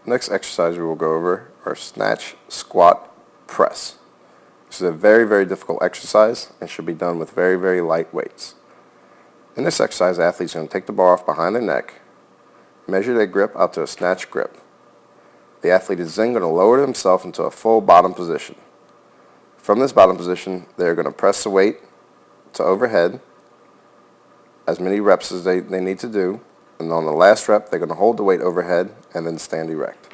Next exercise we will go over are snatch, squat, press. This is a very, very difficult exercise and should be done with very, very light weights. In this exercise, the athlete is going to take the bar off behind their neck, measure their grip out to a snatch grip. The athlete is then going to lower themselves into a full bottom position. From this bottom position, they are going to press the weight to overhead, as many reps as they need to do, and on the last rep, they're going to hold the weight overhead and then stand erect.